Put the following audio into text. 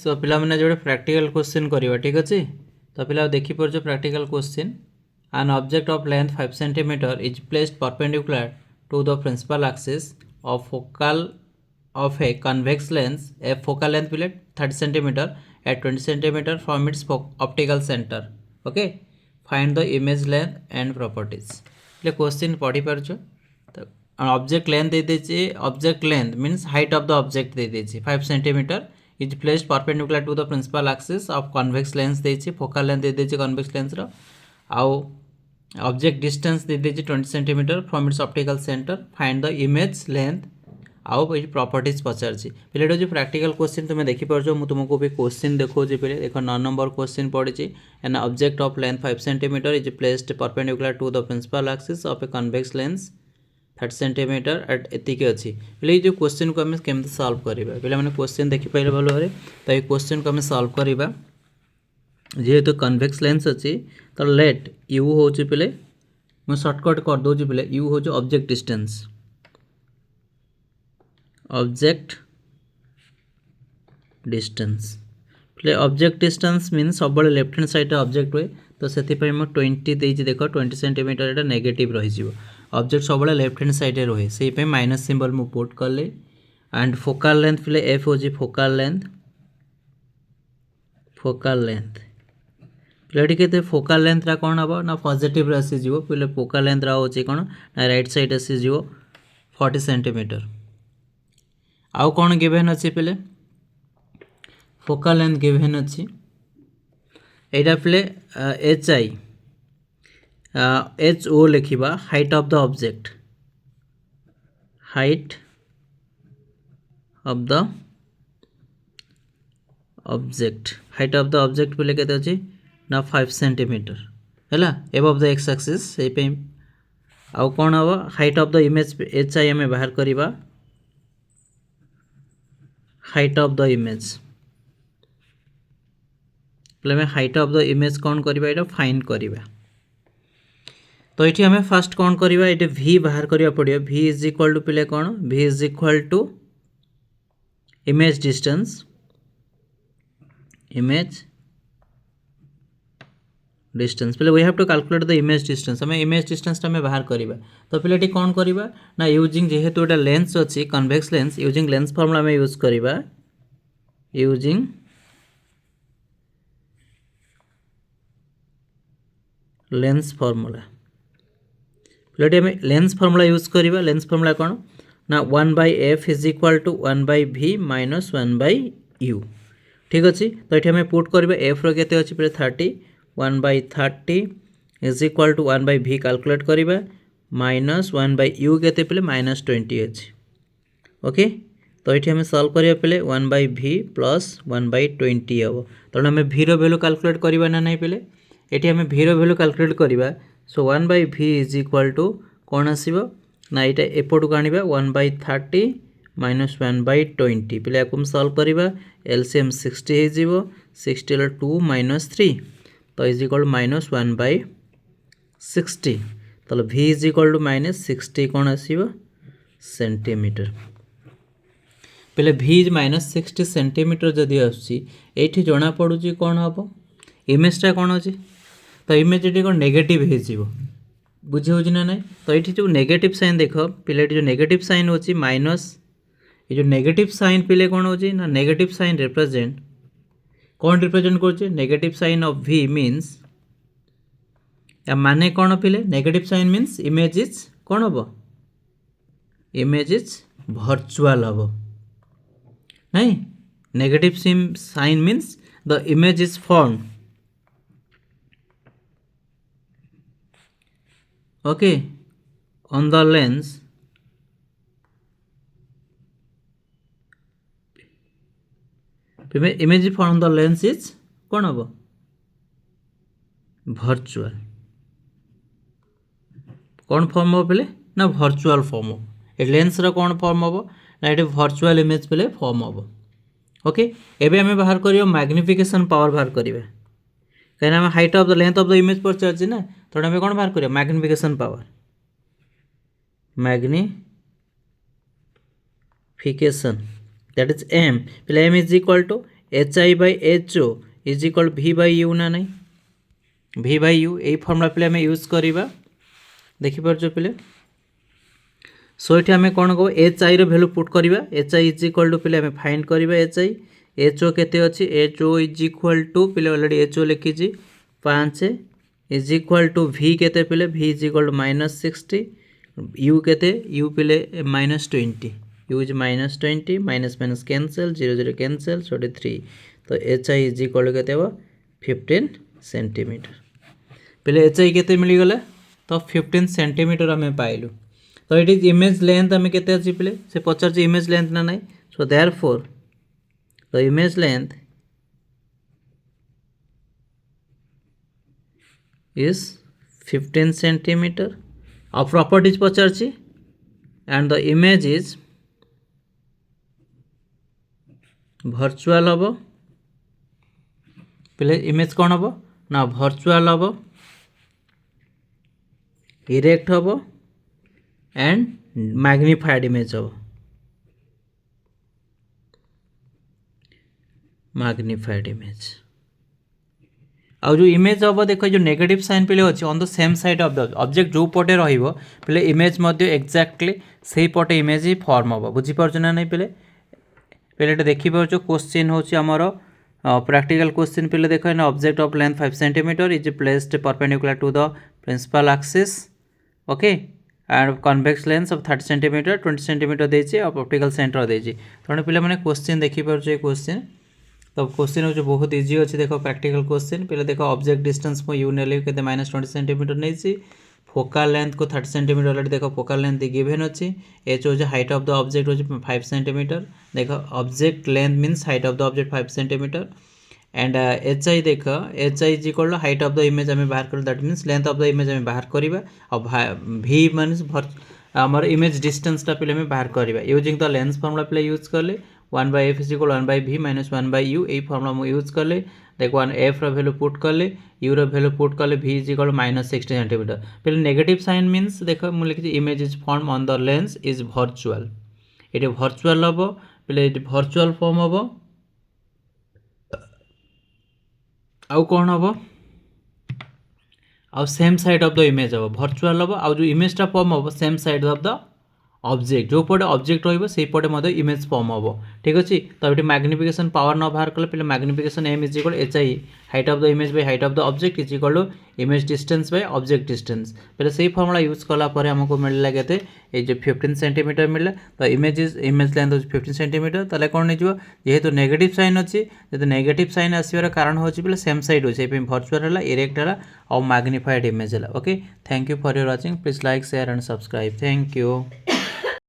सो पिला मैंने जो प्रैक्टिकल क्वेश्चन करवा ठीक अच्छे तो पिला देखी पार्छ practical question an object of length 5 cm is placed perpendicular to the principal axis of a convex lens a focal length will 30 cm at 20 cm from its optical center. Okay, find the image length and properties. ले question पढ़ी पार्छ तो object length दे देछि object length means height of the object दे देछि 5 cm is placed perpendicular to the principal axis of convex lens देछि focal length दे देछि कन्वेक्स लेंस रो आउ ऑब्जेक्ट डिस्टेंस दे देछि 20 cm from its optical centre find the image length आउ ये properties पचारछि पहले जो प्रैक्टिकल क्वेश्चन तुम देखि परछो मु तुमको भी क्वेश्चन देखौछि पहले देखो 9 नंबर क्वेश्चन पढ़िछि an object of length 5 cm is placed perpendicular to the principal axis of a convex lens 30 cm at एतिके अच्छी पहले जो क्वेश्चन को आम केमती सॉल्व करवा पे मैंने क्वेश्चन देखिपारे भल भाव तो ये क्वेश्चन को आम सॉल्व करवा जेहेतु कन्वेक्स लेंस अच्छी तो लेट यू हूँ पे मुझे सर्टकट कर दूसरी पे यू हूँ ऑब्जेक्ट डिस्टेंस पे ऑब्जेक्ट डिस्टेंस मीन सब लेफ्ट हैंड साइड ऑब्जेक्ट हुए तो से 20 देख 20 cm एटा नेगेटिव रही ऑब्जेक्ट सब लेफ्ट हैंड साइड रहे से माइनस सिंबल मु पुट कले एंड फोकल लेंथ पे एफ हो फोकल लेंथ पे फोकल लेंथ कौन हम ना पॉजिटिव आसीज पे फोकल लेंथ हो कौन ना राइट साइड आसीज 40 cm आउ कौन गिवेन अच्छी पे फोकल लेंथ गिवेन अच्छी एटा पे एच आई एच ओ लिखा height of the object height of the object पे केते अछि ना 5 cm हैला एबव द एक्स एक्सिस से पे आउ कोन हबो height of the image H I हमें बाहर करिबा हाइट ऑफ द इमेज पहले हमें हाइट ऑफ द इमेज कौन करिबा एटा फाइंड करिबा तो ये आम फास्ट कौन करवा ये v बाहर करिया पड़ियो v इज इक्वल टू पे कौन v is equal to image distance पहले we have to calculate the image distance हमें इमेज डिस्टेंस हमें बाहर करवा तो पे कौन करवा ना यूजिंग जेहेतु एटा लेंस अच्छी convex lens using lens formula में यूज करवा यूजिंग लेंस फॉर्मूला पहले हमें लेंस फॉर्मूला यूज करवा लेंस फॉर्मूला कौन ना 1/f is equal to 1/v minus 1/u ठीक अच्छे तो ये हमें पुट करवा एफ रे अच्छी पे 30 1/30 is equal to 1/v calculate करवा माइनस 1/u के पे -20 अच्छी ओके तो ये हमें सॉल्व करवा पे 1/v प्लस 1/20 हम तेणु आम v वैल्यू कैलकुलेट करवा ना नहीं पे ये हमें v वैल्यू कैलकुलेट करवा सो 1/v इज इक्वल टू कौन आसो ना यहाँ एपटू आने 1/30 माइनस 1/20 पे आपको सॉल्व करवा एलसीएम 60 हो 60 2 माइनस 3 तो इज इक्वल टू माइनस 1/60 तो v इज इक्वल टू -60 कौन आसो सेंटीमीटर पे v -60 सेंटीमीटर जदि आसठी जना पड़ी कौन हम इमेजटा कौन अच्छी तो इमेज ये कौन नेगेटिव हो बुझे हो ना नहीं तो ये जो नेगेटिव साइन देख पे जो नेगेटिव साइन होची माइनस ये जो नेगेटिव साइन पे कौन होची ना नेगेटिव साइन रिप्रेजेंट कौन रिप्रेजेंट कर negative sign of v means या माने कौन पे negative sign means image is कौन हम इमेज इज वर्चुअल हम नहीं negative sign means the image is form okay on the lens image from the lens is कौन हम वर्चुअल कौन फॉर्म हम पे ना वर्चुअल फॉर्म हम ए लेंस रो कौन फॉर्म हम ना ये वर्चुअल इमेज पे फॉर्म हम ओके एबे हमें बाहर करियो मैग्निफिकेशन पावर बाहर करिवे कहीं height of the length of the image पर चलती ना तो हमें कौन बाहर करियो magnification power magnification that is m पे m is equal to H I by H O is equal v by u ना नहीं भि बाय यू यही फर्मुला पे आम यूज करवा देखिपार पे सो ये आम कौन कह एच आई रैल्यू पुट करवा H I is equal to पे फाइंड करवा एच ओ केते अच्छी H O is equal to पे अलरेडी एच ओ लिखी 5 इज इक्वल टू भि केते पे v is equal to -60 u केते यू पे -20 u is -20 minus minus cancel 0 0 cancel 3 तो H I is equal to के 15 सेंटीमीटर पे एच आई के मिलगला तो 15 सेंटीमीटर आम पाइलु तो इट इज इमेज लेंथ आम के अच्छी पे से पचार इमेज लेंथ ना ना so therefore the image length is 15 centimeter और properties Pachar and the image is virtual हम पे इमेज कौन हम ना भर्चुआल हम इरेक्ट हम एंड मैग्निफाइड इमेज हम मैग्निफाइड इमेज आउ जो इमेज हम देख जो नेगेटिव साइन पे अच्छे on the same side of the object जो पटे पे इमेज एक्जाक्टली से पटे इमेज ही फॉर्म हम बुझीपार ना नहीं पे देखिपार क्वेश्चन हूँ आमर प्रैक्टिकल क्वेश्चन पे देख object of length 5 centimetre is placed perpendicular to the principal axis okay and convex lens of 30 centimetre 20 centimetre देती ऑप्टिकल सेंटर देती तेणु पे क्वेश्चन देखिपार क्वेश्चन तो क्वेश्चन हो बहुत इजी अच्छे देख प्रैक्टिकल क्वेश्चन पे देख ऑब्जेक्ट डिस्टेंस मो यू नेली के -20 सेंटीमीटर नहीं फोकल लेंथ को 30 सेंटीमीटर ऑलरेडी देख फोकल लेंथ गिवन अच्छी H O height of the object हो 5 सेंटीमीटर देख object length means height of the object 5 centimetre and H I देख H I is equal to height of the image आम बाहर कर that means length of the image आम बाहर करवा और भी मीन्स आमर इमेज डिस्टेंसटा पे बाहर करवा यूजिंग द लेंस फॉर्मूला पे यूज कले 1/f is equal 1/v minus 1/u यही फॉर्मूला मुझे यूज कले देख वन एफ रैल्यू पुट कले यू रैल्यू पुट कले v इज इक्वल -60 सेंटीमीटर पे नेगेटिव साइन मीन्स देख मुझे लिखी image is form on the lens is virtual ये भर्चुआल हम पे भर्चुआल फॉर्म हम आउ कौन हम आउ same side of the image हम भर्चुआल हम आउ जो इमेजटा फॉर्म हम same side of the object जो पटे ऑब्जेक्ट रही इमेज फॉर्म हम ठीक अच्छे तो ये मैग्निफिकेशन पावर न बाहर कले पे magnification M is equal H I height of the image by height of the object is equal to image distance by object distance पे से फॉर्मूला यूज कलापर आमको मिलला के ये जो 15 सेंटीमीटर मिलला तो इमेज लेंथ हो 15 सेंटीमीटर ताले कौन नहीं जेहेतु नेगेटिव साइन अच्छी जब नेगेटिव साइन आसवर कारण हो सेम साइड अच्छे भर्चुआल है इरेक्ट है और मैग्निफाइड इमेज है okay thank you for your watching please like share and subscribe thank you.